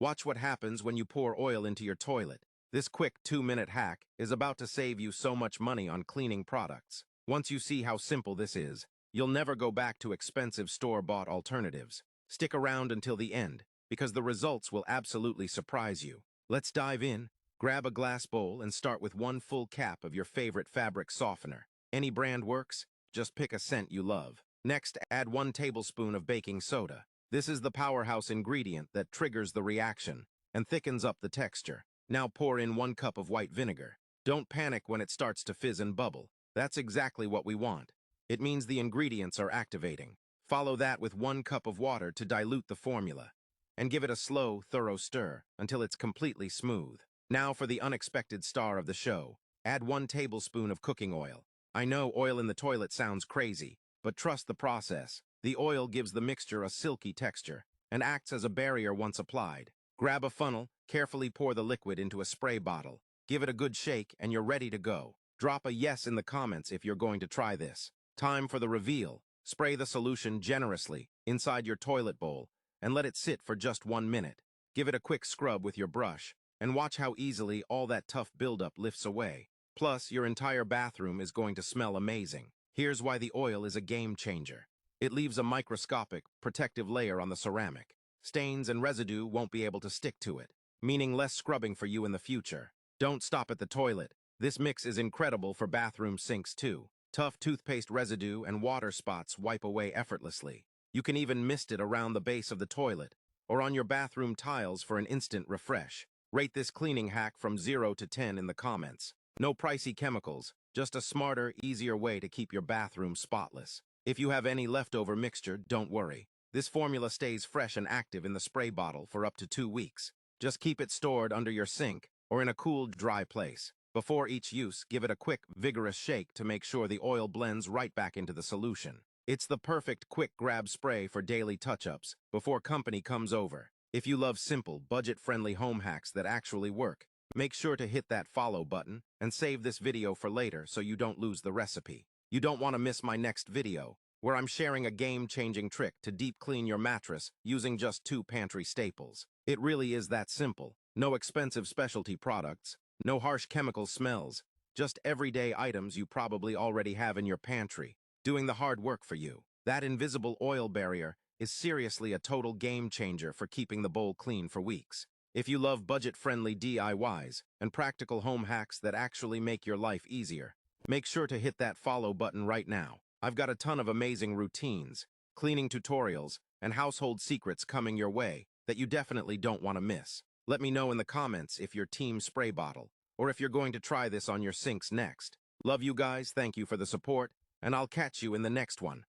Watch what happens when you pour oil into your toilet. This quick 2-minute hack is about to save you so much money on cleaning products. Once you see how simple this is, you'll never go back to expensive store-bought alternatives. Stick around until the end, because the results will absolutely surprise you. Let's dive in. Grab a glass bowl and start with 1 full cap of your favorite fabric softener. Any brand works, just pick a scent you love. Next, add 1 tablespoon of baking soda. This is the powerhouse ingredient that triggers the reaction and thickens up the texture. Now pour in 1 cup of white vinegar. Don't panic when it starts to fizz and bubble. That's exactly what we want. It means the ingredients are activating. Follow that with 1 cup of water to dilute the formula, and give it a slow, thorough stir until it's completely smooth. Now for the unexpected star of the show. Add 1 tablespoon of cooking oil. I know oil in the toilet sounds crazy, but trust the process. The oil gives the mixture a silky texture and acts as a barrier once applied. Grab a funnel, carefully pour the liquid into a spray bottle. Give it a good shake and you're ready to go. Drop a yes in the comments if you're going to try this. Time for the reveal. Spray the solution generously inside your toilet bowl and let it sit for just 1 minute. Give it a quick scrub with your brush and watch how easily all that tough buildup lifts away. Plus, your entire bathroom is going to smell amazing. Here's why the oil is a game changer. It leaves a microscopic, protective layer on the ceramic. Stains and residue won't be able to stick to it, meaning less scrubbing for you in the future. Don't stop at the toilet. This mix is incredible for bathroom sinks too. Tough toothpaste residue and water spots wipe away effortlessly. You can even mist it around the base of the toilet or on your bathroom tiles for an instant refresh. Rate this cleaning hack from 0 to 10 in the comments. No pricey chemicals, just a smarter, easier way to keep your bathroom spotless. If you have any leftover mixture, don't worry. This formula stays fresh and active in the spray bottle for up to 2 weeks. Just keep it stored under your sink or in a cool, dry place. Before each use, give it a quick, vigorous shake to make sure the oil blends right back into the solution. It's the perfect quick grab spray for daily touch-ups before company comes over. If you love simple, budget-friendly home hacks that actually work, make sure to hit that follow button and save this video for later so you don't lose the recipe. You don't want to miss my next video, where I'm sharing a game-changing trick to deep clean your mattress using just 2 pantry staples. It really is that simple. No expensive specialty products, no harsh chemical smells, just everyday items you probably already have in your pantry, doing the hard work for you. That invisible oil barrier is seriously a total game changer for keeping the bowl clean for weeks. If you love budget-friendly DIYs and practical home hacks that actually make your life easier, make sure to hit that follow button right now. I've got a ton of amazing routines, cleaning tutorials, and household secrets coming your way that you definitely don't want to miss. Let me know in the comments if you're team spray bottle, or if you're going to try this on your sinks next. Love you guys, thank you for the support, and I'll catch you in the next one.